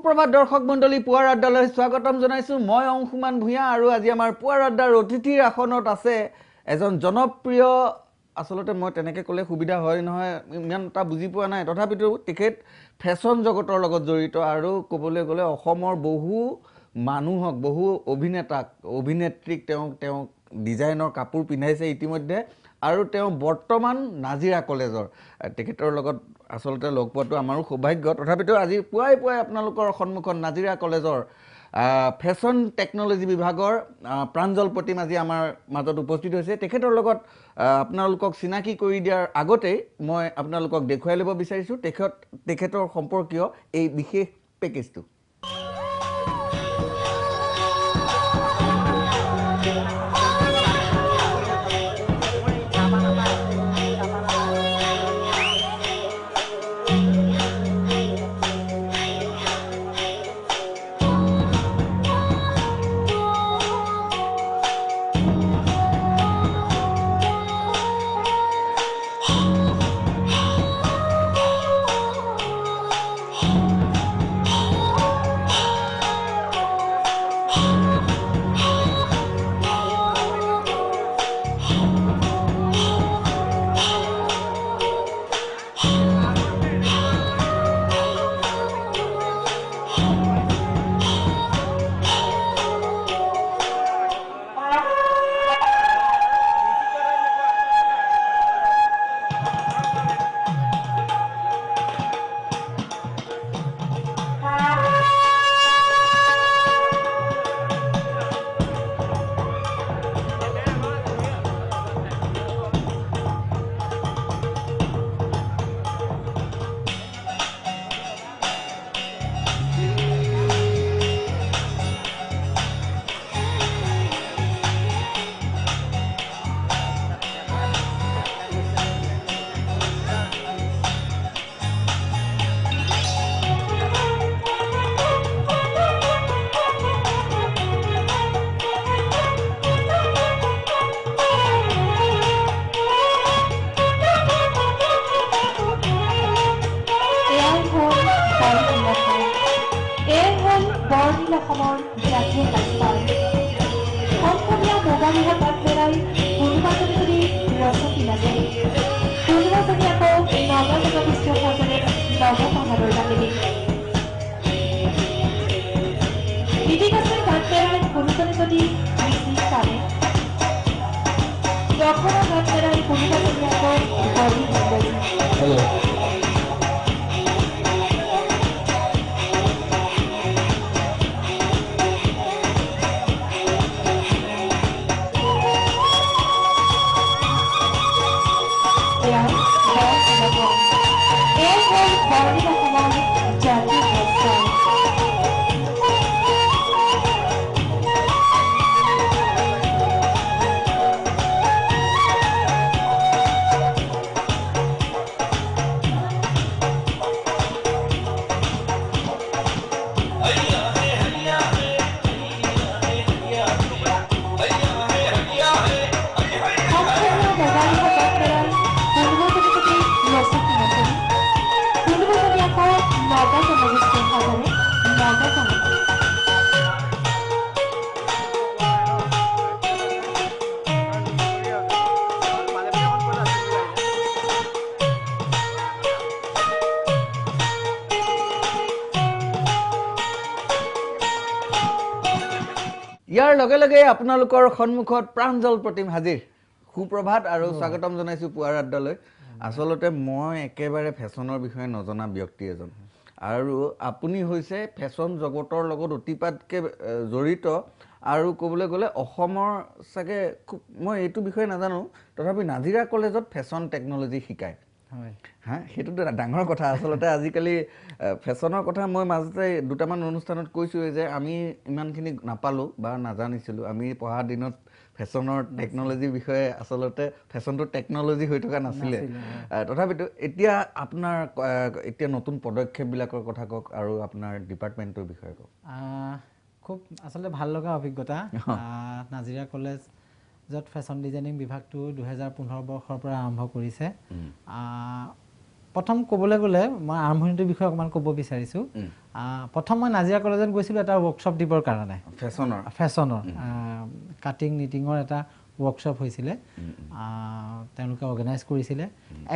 সুপ্ৰভাত দৰ্শক মণ্ডলী পুৱাৰ আড্ডালৈ স্বাগতম জনাইছো মই অংশুমান ভূঞা আৰু আজি আমাৰ পুৱাৰ আড্ডাৰ অতিথিৰ আসনত আছে এজন জনপ্ৰিয় আসলতে মই তেনেকৈ ক'লে সুবিধা হয় নহয় ইমান এটা বুজি পোৱা নাই তথাপিতো তেখেত ফেশ্বন জগতৰ লগত জড়িত আৰু ক'বলৈ গ'লে অসমৰ বহু মানুহক বহু অভিনেত্ৰীক তেওঁ ডিজাইনৰ কাপোৰ পিন্ধাইছে ইতিমধ্যে আৰু তেওঁ বৰ্তমান নাজিৰা কলেজৰ তেখেতৰ লগত আসলতে লগ পোৱাটো আমাৰো সৌভাগ্য তথাপিতো আজি পুৱাই আপোনালোকৰ সন্মুখত নাজিৰা কলেজৰ ফেশ্বন টেকন'লজি বিভাগৰ প্ৰাঞ্জল প্ৰতিম আজি আমাৰ মাজত উপস্থিত হৈছে তেখেতৰ লগত আপোনালোকক চিনাকি কৰি দিয়াৰ আগতেই মই আপোনালোকক দেখুৱাই ল'ব বিচাৰিছোঁ তেখেতৰ সম্পৰ্কীয় এই বিশেষ পেকেজটো ইয়াৰ লগে লগে আপোনালোকৰ সন্মুখত প্ৰাঞ্জল প্ৰতিম হাজিৰ সুপ্ৰভাত আৰু স্বাগতম জনাইছোঁ পুৱাৰ আড্ডালৈ আসলতে মই একেবাৰে ফেশ্বনৰ বিষয়ে নজনা ব্যক্তি এজন আৰু আপুনি হৈছে ফেশ্বন জগতৰ লগত অতিপাতকৈ জড়িত আৰু ক'বলৈ গ'লে অসমৰ চাগে খুব মই এইটো বিষয়ে নাজানো তথাপি নাজিৰা কলেজত ফেশ্বন টেকন'লজি শিকায় হয় হা সেইটোতো ডাঙৰ কথা আসলতে আজিকালি ফেশ্বনৰ কথা মই মাজতে দুটামান অনুষ্ঠানত কৈছোঁ যে আমি ইমানখিনি নাপালোঁ বা নাজানিছিলোঁ আমি পঢ়া দিনত ফেশ্বনৰ টেকন'লজিৰ বিষয়ে আসলতে ফেশ্বনটো টেকন'লজি হৈ থকা নাছিলে তথাপিতো এতিয়া আপোনাৰ এতিয়া নতুন পদক্ষেপবিলাকৰ কথা কওক আৰু আপোনাৰ ডিপাৰ্টমেণ্টৰ বিষয়ে কওক খুব আসলে ভাল লগা অভিজ্ঞতা নাজিৰা কলেজ য'ত ফেশ্বন ডিজাইনিং বিভাগটো 2015 বৰ্ষৰ পৰা আৰম্ভ কৰিছে প্ৰথম ক'বলৈ গ'লে মই আৰম্ভণিটোৰ বিষয়ে অকণমান ক'ব বিচাৰিছোঁ প্ৰথম মই নাজিৰা কলেজত গৈছিলোঁ এটা ৱৰ্কশ্বপ দিবৰ কাৰণে ফেশ্বনৰ কাটিং নিটিঙৰ এটা ৱৰ্কশ্বপ হৈছিলে তেওঁলোকে অৰ্গেনাইজ কৰিছিলে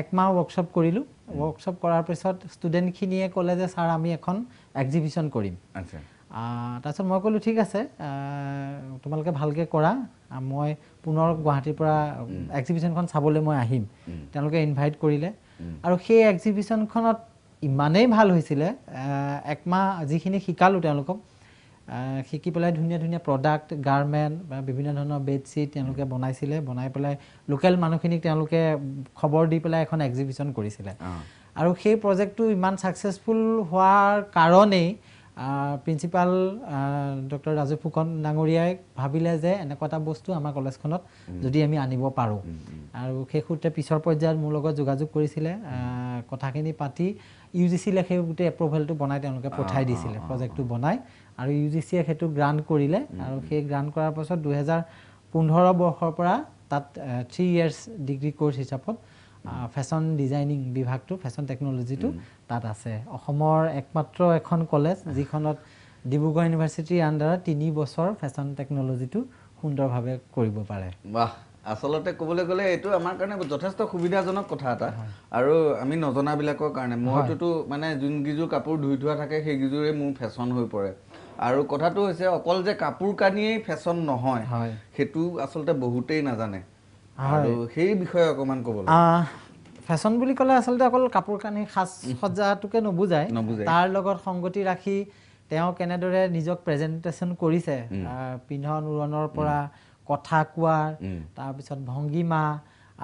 একমাহ ৱৰ্কশ্বপ কৰিলোঁ ৱৰ্কশ্বপ কৰাৰ পিছত ষ্টুডেণ্টখিনিয়ে ক'লে যে ছাৰ আমি এখন এক্সিবিশ্যন কৰিম তাৰপিছত মই ক'লোঁ ঠিক আছে তোমালোকে ভালকৈ কৰা মই পুনৰ গুৱাহাটীৰ পৰা এক্সিবিশ্যনখন চাবলৈ মই আহিম তেওঁলোকে ইনভাইট কৰিলে আৰু সেই এক্সিবিশ্যনখনত ইমানেই ভাল হৈছিলে একমাহ যিখিনি শিকালোঁ তেওঁলোকক শিকি পেলাই ধুনীয়া ধুনীয়া প্ৰডাক্ট গাৰ্মেণ্ট বা বিভিন্ন ধৰণৰ বেডশ্বীট তেওঁলোকে বনাইছিলে বনাই পেলাই লোকেল মানুহখিনিক তেওঁলোকে খবৰ দি পেলাই এখন এক্সিবিশ্যন কৰিছিলে আৰু সেই প্ৰজেক্টটো ইমান ছাকচেছফুল হোৱাৰ কাৰণেই প্ৰিন্সিপাল ডক্টৰ ৰাজু ফুকন ডাঙৰীয়াই ভাবিলে যে এনেকুৱা এটা বস্তু আমাৰ কলেজখনত যদি আমি আনিব পাৰোঁ আৰু সেই সূত্ৰে পিছৰ পৰ্যায়ত মোৰ লগত যোগাযোগ কৰিছিলে কথাখিনি পাতি UGC-লে সেই গোটেই এপ্ৰুভেলটো বনাই তেওঁলোকে পঠাই দিছিলে প্ৰজেক্টটো বনাই আৰু UGC-য়ে সেইটো গ্ৰাণ্ট কৰিলে আৰু সেই গ্ৰাণ্ট কৰাৰ পাছত 2015 বৰ্ষৰ পৰা তাত 3 years ডিগ্ৰী কোৰ্চ হিচাপত ফেশ্বন ডিজাইনিং বিভাগটো ফেশ্বন টেকন'লজিটো তাত আছে অসমৰ একমাত্ৰ এখন কলেজ যিখনত ডিব্ৰুগড় ইউনিভাৰ্চিটিৰ আণ্ডাৰত 3 বছৰ ফেশ্বন টেকন'লজিটো সুন্দৰভাৱে কৰিব পাৰে বাহ আচলতে ক'বলৈ গ'লে এইটো আমাৰ কাৰণে যথেষ্ট সুবিধাজনক কথা এটা আৰু আমি নজনাবিলাকৰ কাৰণে মইতো মানে যোনকেইযোৰ কাপোৰ ধুই থোৱা থাকে সেইকেইযোৰে মোৰ ফেশ্বন হৈ পৰে আৰু কথাটো হৈছে অকল যে কাপোৰ কানিয়েই ফেশ্বন নহয় সেইটো আচলতে বহুতেই নাজানে আৰু সেই বিষয়ে অকণমান ক'বলৈ ফেশ্বন বুলি ক'লে আচলতে অকল কাপোৰ কানি সাজ সজ্জাটোকে নুবুজায় তাৰ লগত সংগতি ৰাখি তেওঁ কেনেদৰে নিজক প্ৰেজেণ্টেশ্যন কৰিছে পিন্ধন উৰণৰ পৰা কথা কোৱাৰ তাৰপিছত ভংগিমা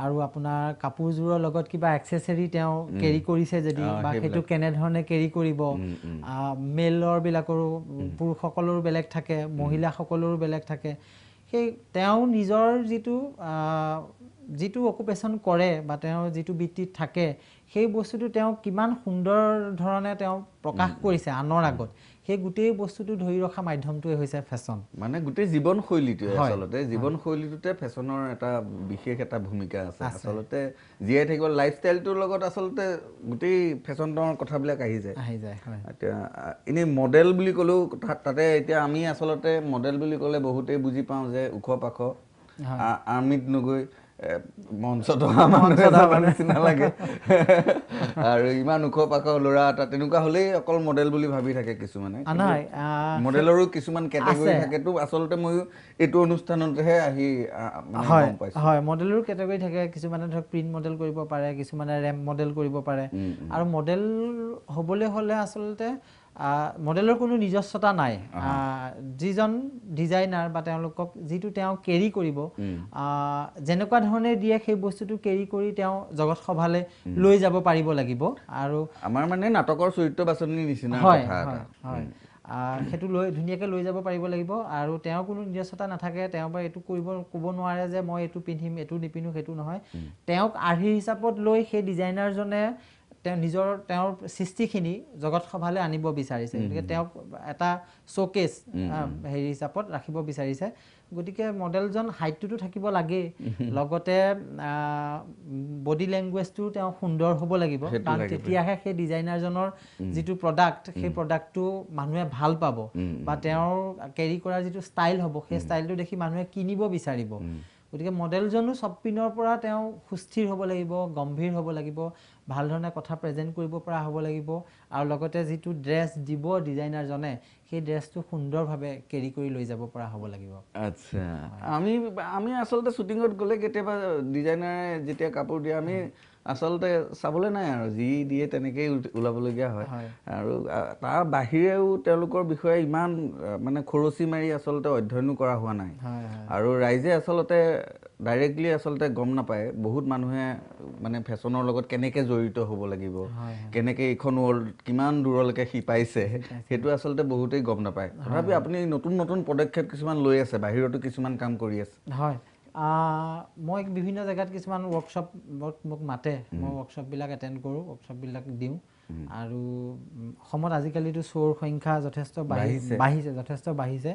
আৰু আপোনাৰ কাপোৰযোৰৰ লগত কিবা এক্সেচৰি তেওঁ কেৰি কৰিছে যদি বা সেইটো কেনেধৰণে কেৰি কৰিব মেলৰ বিলাকৰো পুৰুষসকলৰো বেলেগ থাকে মহিলাসকলৰো বেলেগ থাকে সেই তেওঁ নিজৰ যিটো অকুপেশ্যন কৰে বা তেওঁ যিটো বৃত্তিত থাকে সেই বস্তুটো তেওঁ কিমান সুন্দৰ ধৰণে তেওঁ প্ৰকাশ কৰিছে আনৰ আগত সেই গোটেই বস্তুটো ধৰি ৰখা মাধ্যমটোৱে হৈছে ফেশ্বন মানে গোটেই জীৱনশৈলীটোৱে আচলতে জীৱনশৈলীটোতে ফেশ্বনৰ এটা বিশেষ এটা ভূমিকা আছে আচলতে জীয়াই থাকিব লাইফষ্টাইলটোৰ লগত আচলতে গোটেই ফেশ্বনৰ কথাবিলাক আহি যায় এতিয়া এনেই মডেল বুলি ক'লেও তাতে এতিয়া আমি আচলতে মডেল বুলি ক'লে বহুতেই বুজি পাওঁ যে ওখ পাখ আৰ্মিত নগৈ মঞ্চত নিচিনা লাগে আৰু ইমান ওখ পাখ ল'ৰা এটা তেনেকুৱা হ'লেই অকল মডেল বুলি ভাবি থাকে কিছুমানে মডেলৰো কিছুমান কেটেগৰী থাকেতো আচলতে ময়ো এইটো অনুষ্ঠানতহে আহি গম পাইছোঁ হয় মডেলৰো কেটেগৰী থাকে কিছুমানে ধৰক প্ৰিণ্ট মডেল কৰিব পাৰে কিছুমানে ৰেম্প মডেল কৰিব পাৰে আৰু মডেল হ'বলৈ হ'লে আচলতে মডেলৰ কোনো নিজস্বতা নাই যিজন ডিজাইনাৰ বা তেওঁলোকক যিটো তেওঁ কেৰি কৰিব যেনেকুৱা ধৰণে দিয়ে সেই বস্তুটো কেৰি কৰি তেওঁ জগত সভালৈ লৈ যাব পাৰিব লাগিব আৰু আমাৰ মানে নাটকৰ চৰিত্ৰ বাছনিৰ নিচিনা কথা হয় সেইটো লৈ ধুনীয়াকৈ লৈ যাব পাৰিব লাগিব আৰু তেওঁৰ কোনো নিজস্বতা নাথাকে তেওঁ বা এইটো ক'ব নোৱাৰে যে মই এইটো পিন্ধিম এইটো নিপিন্ধো সেইটো নহয় তেওঁক আৰ্হি হিচাপত লৈ সেই ডিজাইনাৰজনে তেওঁৰ সৃষ্টিখিনি জগত সভালৈ আনিব বিচাৰিছে গতিকে তেওঁক এটা শ্ব'কেছ হেৰি হিচাপত ৰাখিব বিচাৰিছে গতিকে মডেলজন হাইটটোতো থাকিব লাগেই লগতে বডি লেংগুৱেজটো তেওঁ সুন্দৰ হ'ব লাগিব কাৰণ তেতিয়াহে সেই ডিজাইনাৰজনৰ যিটো প্ৰডাক্ট সেই প্ৰডাক্টটো মানুহে ভাল পাব বা তেওঁৰ কেৰি কৰাৰ যিটো ষ্টাইল হ'ব সেই ষ্টাইলটো দেখি মানুহে কিনিব বিচাৰিব গতিকে মডেলজনো চব পিনৰ পৰা তেওঁ সুস্থিৰ হ'ব লাগিব গম্ভীৰ হ'ব লাগিব ভাল ধৰণে কথা প্ৰেজেণ্ট কৰিব পৰা হ'ব লাগিব আৰু লগতে যিটো ড্ৰেছ দিব ডিজাইনাৰজনে সেই ড্ৰেছটো সুন্দৰভাৱে কেৰি কৰি লৈ যাব পৰা হ'ব লাগিব আচ্ছা আমি আচলতে শ্বুটিঙত গ'লে কেতিয়াবা ডিজাইনাৰে যেতিয়া কাপোৰ দিয়ে আমি আচলতে চাবলৈ নাই আৰু যি দিয়ে তেনেকেই ওলাবলগীয়া হয় আৰু তাৰ বাহিৰেও তেওঁলোকৰ বিষয়ে ইমান মানে খৰচি মাৰি আচলতে অধ্যয়নো কৰা হোৱা নাই আৰু ৰাইজে আচলতে ডাইৰেক্টলি আচলতে গম নাপায় বহুত মানুহে মানে ফেশ্বনৰ লগত কেনেকৈ জড়িত হ'ব লাগিব কেনেকৈ এইখন ৱৰ্ল্ড কিমান দূৰলৈকে সি পাইছে সেইটো আচলতে বহুতেই গম নাপায় তথাপি আপুনি নতুন নতুন পদক্ষেপ কিছুমান লৈ আছে বাহিৰতো কিছুমান কাম কৰি আছে হয় মই বিভিন্ন জেগাত কিছুমান ৱৰ্কশ্বপ মোক মাতে মই ৱৰ্কশ্বপবিলাক এটেণ্ড কৰোঁ ৱৰ্কশ্বপবিলাক দিওঁ আৰু অসমত আজিকালিতো শ্ব'ৰ সংখ্যা যথেষ্ট বাঢ়িছে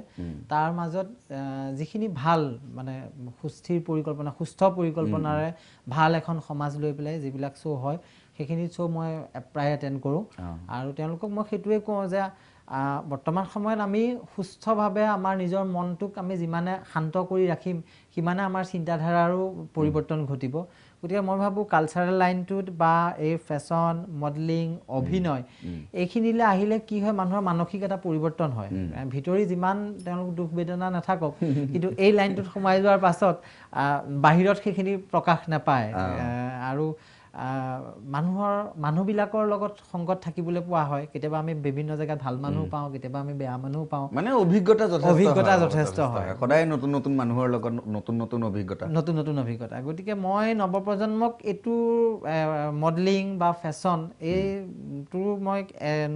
তাৰ মাজত যিখিনি ভাল মানে সুস্থ পৰিকল্পনাৰে ভাল এখন সমাজ লৈ পেলাই যিবিলাক শ্ব' হয় সেইখিনিত শ্ব' মই প্ৰায় এটেণ্ড কৰোঁ আৰু তেওঁলোকক মই সেইটোৱে কওঁ যে বৰ্তমান সময়ত আমি সুস্থভাৱে আমাৰ নিজৰ মনটোক আমি যিমানে শান্ত কৰি ৰাখিম সিমানে আমাৰ চিন্তাধাৰাৰো পৰিৱৰ্তন ঘটিব গতিকে মই ভাবোঁ কালচাৰেল লাইনটোত বা এই ফেশ্বন মডেলিং অভিনয় এইখিনিলৈ আহিলে কি হয় মানুহৰ মানসিক এটা পৰিৱৰ্তন হয় ভিতৰি যিমান তেওঁলোক দুখ বেদনা নাথাকক কিন্তু এই লাইনটোত সোমাই যোৱাৰ পাছত বাহিৰত সেইখিনি প্ৰকাশ নাপায় আৰু মানুহবিলাকৰ লগত সংগত থাকিবলৈ পোৱা হয় কেতিয়াবা আমি বিভিন্ন জেগাত ভাল মানুহ পাওঁ কেতিয়াবা আমি বেয়া মানুহ পাওঁ মানে অভিজ্ঞতা যথেষ্ট হয় সদায় নতুন নতুন মানুহৰ লগত নতুন নতুন অভিজ্ঞতা গতিকে মই নৱপ্ৰজন্মক এইটো মডেলিং বা ফেশ্বন এইটো মই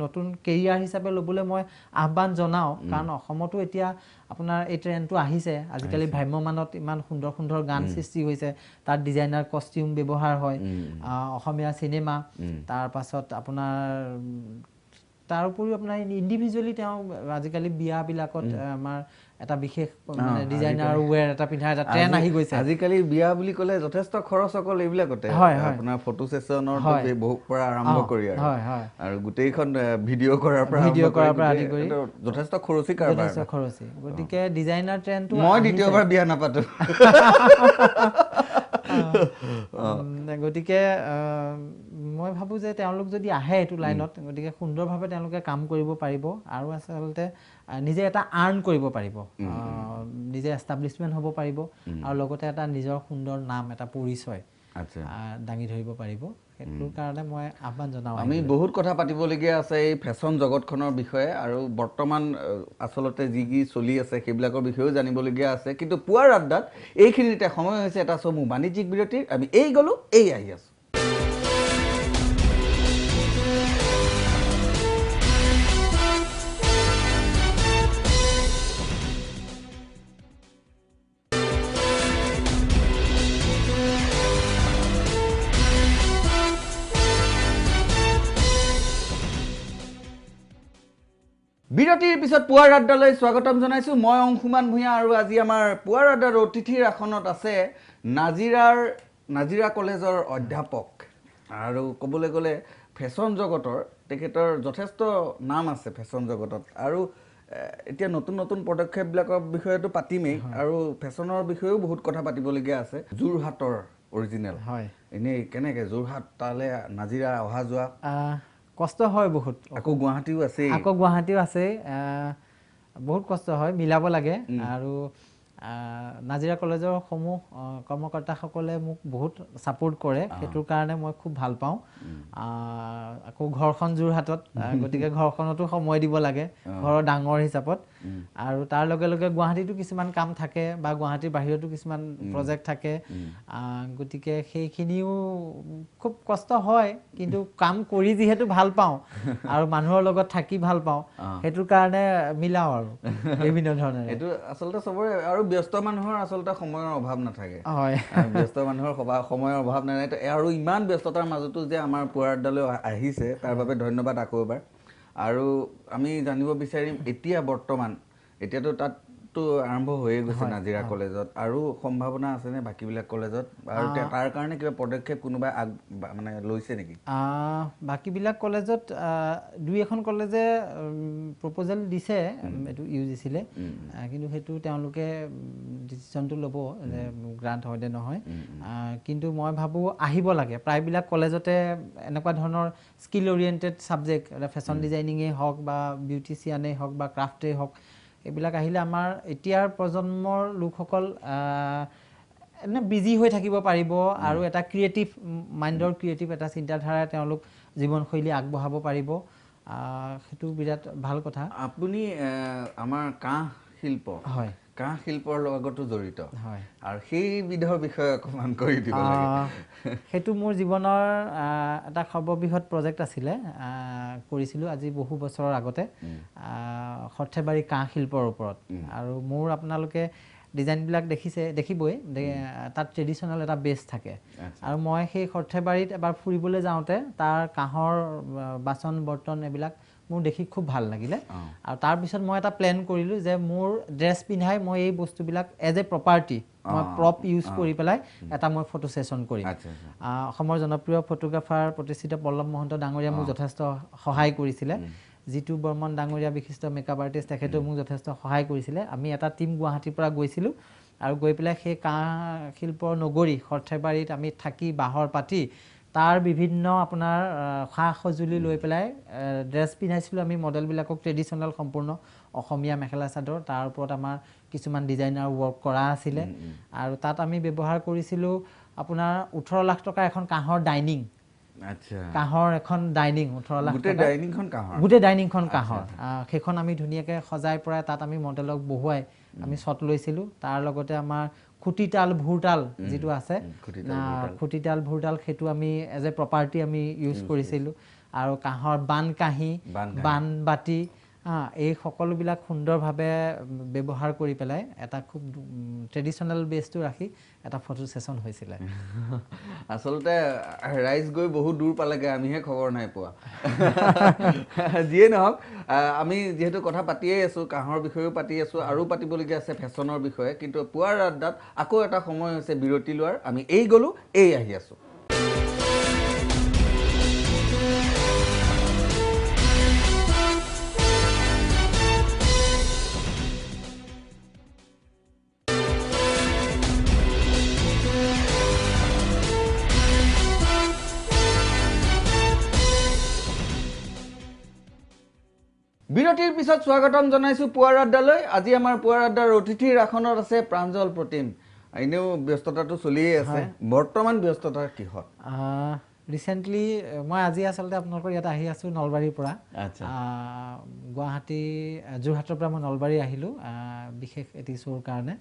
নতুন কেৰিয়াৰ হিচাপে ল'বলৈ মই আহ্বান জনাওঁ কাৰণ অসমতো এতিয়া আপোনাৰ এই ট্ৰেণ্ডটো আহিছে আজিকালি ভ্ৰাম্যমানত ইমান সুন্দৰ সুন্দৰ গান সৃষ্টি হৈছে তাত ডিজাইনাৰ কষ্টিউম ব্যৱহাৰ হয় অসমীয়া চিনেমা তাৰপাছত আপোনাৰ তাৰ উপৰিও আপোনাৰ ইণ্ডিভিজুৱেলি তেওঁ আজিকালি বিয়াবিলাকত আমাৰ এটা বিশেষ মানে ডিজাইনাৰ ৱেৰ এটা পিন্ধা এটা ট্ৰেণ্ড আহি গৈছে আজিকালি বিয়া বুলি ক'লে যথেষ্ট খৰচ অকল এইবিলাকতে আপোনাৰ ফটো ছেছনৰ পৰা আৰম্ভ কৰি আৰু গোটেইখন ভিডিঅ' কৰাৰ পৰা আদি কৰি যথেষ্ট খৰচী কাৰবাৰ গতিকে ডিজাইনাৰ ট্ৰেণ্ডটো মই দ্বিতীয়বাৰ বিয়া নাপাতো গতিকে মই ভাবোঁ যে তেওঁলোক যদি আহে এইটো লাইনত গতিকে সুন্দৰভাৱে তেওঁলোকে কাম কৰিব পাৰিব আৰু আচলতে নিজে এটা আৰ্ণ কৰিব পাৰিব নিজে এষ্টাব্লিছমেণ্ট হ'ব পাৰিব আৰু লগতে এটা নিজৰ সুন্দৰ নাম এটা পৰিচয় দাঙি ধৰিব পাৰিব সেইটোৰ কাৰণে মই আহ্বান জনাওঁ আমি বহুত কথা পাতিবলগীয়া আছে এই ফেশ্বন জগতখনৰ বিষয়ে আৰু বৰ্তমান আচলতে যি কি চলি আছে সেইবিলাকৰ বিষয়েও জানিবলগীয়া আছে কিন্তু পুৱাৰ আড্ডাত এইখিনিতে সময় হৈছে এটা চমু বাণিজ্যিক বিৰতিৰ আমি গ'লো আহি আছোঁ বিৰতিৰ পিছত পুৱাৰ আড্ডালৈ স্বাগতম জনাইছোঁ মই অংশুমান ভূঞা আৰু আজি আমাৰ পুৱাৰ আড্ডাৰ অতিথিৰ আসনত আছে নাজিৰা কলেজৰ অধ্যাপক আৰু ক'বলৈ গ'লে ফেশ্বন জগতৰ তেখেতৰ যথেষ্ট নাম আছে ফেশ্বন জগতত আৰু এতিয়া নতুন নতুন পদক্ষেপবিলাকৰ বিষয়েতো পাতিমেই আৰু ফেশ্বনৰ বিষয়েও বহুত কথা পাতিবলগীয়া আছে যোৰহাটৰ অৰিজিনেল হয় এনেই কেনেকৈ যোৰহাট তালৈ নাজিৰা অহা যোৱা কষ্ট হয় বহুত আকৌ গুৱাহাটীও আছে বহুত কষ্ট হয় মিলাব লাগে আৰু নাজিৰা কলেজৰ সমূহ কৰ্মকৰ্তাসকলে মোক বহুত ছাপোৰ্ট কৰে সেইটোৰ কাৰণে মই খুব ভাল পাওঁ আকৌ ঘৰখন যোৰহাটত গতিকে ঘৰখনতো সময় দিব লাগে ঘৰৰ ডাঙৰ হিচাপত আৰু তাৰ লগে লগে গুৱাহাটীতো কিছুমান কাম থাকে বা গুৱাহাটীৰ বাহিৰতো কিছুমান প্ৰজেক্ট থাকে গতিকে সেইখিনিও খুব কষ্ট হয় কিন্তু কাম কৰি যিহেতু ভাল পাওঁ আৰু মানুহৰ লগত থাকি ভাল পাওঁ সেইটোৰ কাৰণে মিলাওঁ আৰু বিভিন্ন ধৰণে এইটো আচলতে চবৰে আৰু ব্যস্ত মানুহৰ আচলতে সময়ৰ অভাৱ নাথাকে হয় ব্যস্ত মানুহৰ সময়ৰ অভাৱ নাথাকে আৰু ইমান ব্যস্ততাৰ মাজতো যে আমাৰ পুৱাৰ আড্ডালৈ আহিছে তাৰ বাবে ধন্যবাদ আকৌ এবাৰ আৰু আমি জানিব বিচাৰিম এতিয়া বৰ্তমান এতিয়াতো তাততো আৰম্ভ হৈয়ে গৈছে নাজিৰা কলেজত আৰু সম্ভাৱনা আছেনে বাকীবিলাক কলেজত আৰু তাৰ কাৰণে কিবা পদক্ষেপ কোনোবাই মানে লৈছে নেকি বাকীবিলাক কলেজত দুই এখন কলেজে প্ৰপ'জেল দিছে এইটো UGCলৈ কিন্তু সেইটো তেওঁলোকে ডিচিশ্যনটো ল'ব যে গ্ৰাণ্ট হয় নে নহয় কিন্তু মই ভাবোঁ আহিব লাগে প্ৰায়বিলাক কলেজতে এনেকুৱা ধৰণৰ স্কিল অৰিয়েণ্টেড ছাবজেক্ট ফেশ্বন ডিজাইনিঙেই হওক বা বিউটিচিয়ানেই হওক বা ক্ৰাফ্টেই হওক এইবিলাক আহিলে আমাৰ এতিয়াৰ প্ৰজন্মৰ লোকসকল এনে বিজি হৈ থাকিব পাৰিব আৰু এটা ক্ৰিয়েটিভ মাইণ্ডৰ ক্ৰিয়েটিভ এটা চিন্তাধাৰাই তেওঁলোক জীৱনশৈলী আগবঢ়াব পাৰিব সেইটো বিৰাট ভাল কথা আপুনি আমাৰ কাঁহ শিল্প হয় কাঁহ শিল্পৰ লগতো জড়িত হয় আৰু সেইবিধৰ বিষয়ে অকণমান কৈ দিব লাগে সেইটো মোৰ জীৱনৰ এটা সৰ্ববৃহৎ প্ৰজেক্ট আছিলে কৰিছিলোঁ আজি বহু বছৰৰ আগতে সৰ্থেবাৰী কাঁহ শিল্পৰ ওপৰত আৰু মোৰ আপোনালোকে ডিজাইনবিলাক দেখিবই তাত ট্ৰেডিশ্যনেল এটা বেছ থাকে আৰু মই সেই সৰ্থেবাৰীত এবাৰ ফুৰিবলৈ যাওঁতে তাৰ কাঁহৰ বাচন বৰ্তন এইবিলাক মোৰ দেখি খুব ভাল লাগিলে আৰু তাৰপিছত মই এটা প্লেন কৰিলোঁ যে মোৰ ড্ৰেছ পিন্ধাই মই এই বস্তুবিলাক এজ এ প্ৰপাৰ্টি মই প্ৰপ ইউজ কৰি পেলাই এটা মই ফটো ছেশ্যন কৰিম অসমৰ জনপ্ৰিয় ফটোগ্ৰাফাৰ প্ৰতিষ্ঠিত পল্লৱ মহন্ত ডাঙৰীয়া মোক যথেষ্ট সহায় কৰিছিলে জিতু বৰ্মন ডাঙৰীয়া বিশিষ্ট মেকআপ আৰ্টিষ্ট তেখেতেও মোক যথেষ্ট সহায় কৰিছিলে আমি এটা টীম গুৱাহাটীৰ পৰা গৈছিলোঁ আৰু গৈ পেলাই সেই কাঁহ শিল্পৰ নগৰী সৰ্থেবাৰীত আমি থাকি বাঁহৰ পাতি তাৰ বিভিন্ন আপোনাৰ সা সঁজুলি লৈ পেলাই ড্ৰেছ পিন্ধাইছিলোঁ আমি মডেলবিলাকক ট্ৰেডিশ্যনেল সম্পূৰ্ণ অসমীয়া মেখেলা চাদৰ তাৰ ওপৰত আমাৰ কিছুমান ডিজাইনাৰ ৱৰ্ক কৰা আছিলে আৰু তাত আমি ব্যৱহাৰ কৰিছিলোঁ আপোনাৰ 18 লাখ টকা এখন কাঁহৰ ডাইনিং কাঁহৰ এখন ডাইনিং 18 লাখ গোটেই ডাইনিংখন কাঁহৰ সেইখন আমি ধুনীয়াকৈ সজাই পৰাই তাত আমি মডেলক বহুৱাই আমি শ্বট লৈছিলোঁ তাৰ লগতে আমাৰ খুটিতাল ভুৰতাল যিটো আছে খুটিতাল ভুৰতাল সেইটো আমি এজ এ প্ৰপাৰ্টি আমি ইউজ কৰিছিলোঁ আৰু কাঁহৰ বানকাঁহী বানবাতি এই সকলোবিলাক সুন্দৰভাৱে ব্যৱহাৰ কৰি পেলাই এটা খুব ট্ৰেডিশ্যনেল বেছটো ৰাখি এটা ফটো ছেশ্যন হৈছিলে আচলতে ৰাইজ গৈ বহুত দূৰ পালেগে আমিহে খবৰ নাই পোৱা যিয়ে নহওক আমি যিহেতু কথা পাতিয়ে আছোঁ কাঁহৰ বিষয়েও পাতি আছোঁ আৰু পাতিবলগীয়া আছে ফেশ্বনৰ বিষয়ে কিন্তু পুৱাৰ আড্ডাত আকৌ এটা সময় হৈছে বিৰতি লোৱাৰ আমি এই গ'লোঁ এই আহি আছোঁ বিৰতিৰ পিছত স্বাগতম জনাইছোঁ পুৱাৰ আড্ডালৈ আজি আমাৰ পুৱাৰ আড্ডাৰ অতিথিৰ আসনত আছে প্ৰাঞ্জল প্ৰতিম এনেও ব্যস্ততাটো চলিয়ে আছে বৰ্তমান ব্যস্ততা কিহত ৰিচেণ্টলি মই আজি আচলতে আপোনালোকৰ ইয়াত আহি আছোঁ নলবাৰীৰ পৰা গুৱাহাটী যোৰহাটৰ পৰা মই নলবাৰী আহিলোঁ বিশেষ এটি শ্ব'ৰ কাৰণে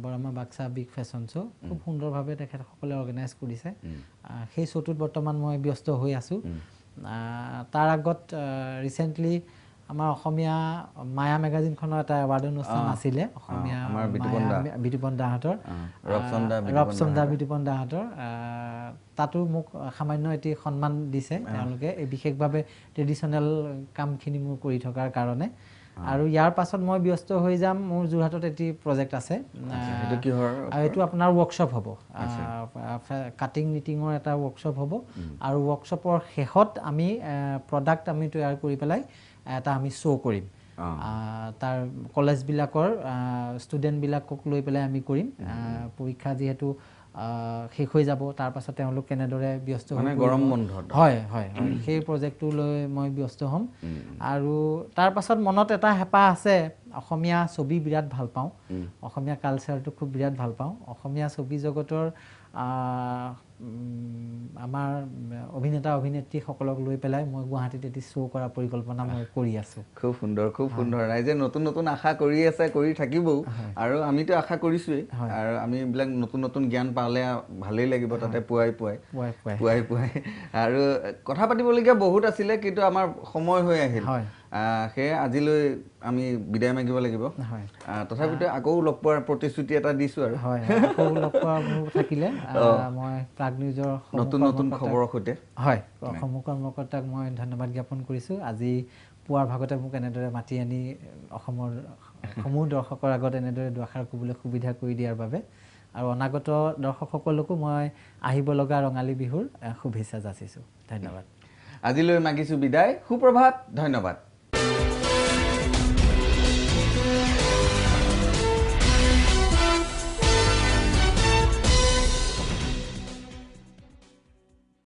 বৰমা বাক্সা বিগ ফেশ্বন শ্ব' খুব সুন্দৰভাৱে তেখেতসকলে অৰ্গেনাইজ কৰিছে সেই শ্ব'টোত বৰ্তমান মই ব্যস্ত হৈ আছোঁ তাৰ আগত ৰিচেণ্টলি আমাৰ অসমীয়া মায়া মেগাজিনখনৰ এটা এৱাৰ্ড অনুষ্ঠান আছিলে অসমীয়া বিতুপন দাহঁতৰ ৰপচন্দা বিতুপন দাহঁতৰ তাতো মোক সামান্য এটি সন্মান দিছে তেওঁলোকে এই বিশেষভাৱে ট্ৰেডিশ্যনেল কামখিনি মোৰ কৰি থকাৰ কাৰণে আৰু ইয়াৰ পাছত মই ব্যস্ত হৈ যাম মোৰ যোৰহাটত এটি প্ৰজেক্ট আছে আৰু এইটো আপোনাৰ ৱৰ্কশ্বপ হ'ব কাটিং নিটিঙৰ এটা ৱৰ্কশ্বপ হ'ব আৰু ৱৰ্কশ্বপৰ শেষত আমি প্ৰডাক্ট আমি তৈয়াৰ কৰি পেলাই এটা আমি শ্ব' কৰিম তাৰ কলেজবিলাকৰ ষ্টুডেণ্টবিলাকক লৈ পেলাই আমি কৰিম পৰীক্ষা যিহেতু শেষ হৈ যাব তাৰ পাছত তেওঁলোক কেনেদৰে ব্যস্ত মানে গৰম বন্ধত হয় সেই প্ৰজেক্টটো লৈ মই ব্যস্ত হ'ম আৰু তাৰ পাছত মনত এটা হেঁপাহ আছে অসমীয়া ছবি বিৰাট ভাল পাওঁ অসমীয়া কালচাৰটো খুব বিৰাট ভাল পাওঁ অসমীয়া ছবি জগতৰ আমাৰ অভিনেতা অভিনেত্ৰীসকলক লৈ পেলাই মই গুৱাহাটীত এটি শ্ব' কৰাৰ পৰিকল্পনা মই কৰি আছোঁ খুব সুন্দৰ ৰাইজে নতুন নতুন আশা কৰি আছে কৰি থাকিবও আৰু আমিতো আশা কৰিছোৱেই আৰু আমি এইবিলাক নতুন জ্ঞান পালে ভালেই লাগিব তাতে পুৱাই আৰু কথা পাতিবলগীয়া বহুত আছিলে কিন্তু আমাৰ সময় হৈ আহিল সেয়ে আজিলৈ আমি বিদায় মাগিব লাগিব তথাপিতো আকৌ লগ পোৱাৰ প্ৰতিশ্ৰুতি এটা দিছোঁ আৰু আকৌ লগ পোৱাৰ থাকিলে মই প্ৰাগ নিউজৰ নতুন খবৰৰ সৈতে অসমৰ কৰ্মকৰ্তাক মই ধন্যবাদ জ্ঞাপন কৰিছোঁ আজি পুৱাৰ ভাগতে মোক এনেদৰে মাতি আনি অসমৰ সমূহ দৰ্শকৰ আগত এনেদৰে দুআষাৰ ক'বলৈ সুবিধা কৰি দিয়াৰ বাবে আৰু অনাগত দৰ্শকসকলকো মই আহিব লগা ৰঙালী বিহুৰ শুভেচ্ছা যাচিছোঁ ধন্যবাদ আজিলৈ মাগিছোঁ বিদায় সুপ্ৰভাত ধন্যবাদ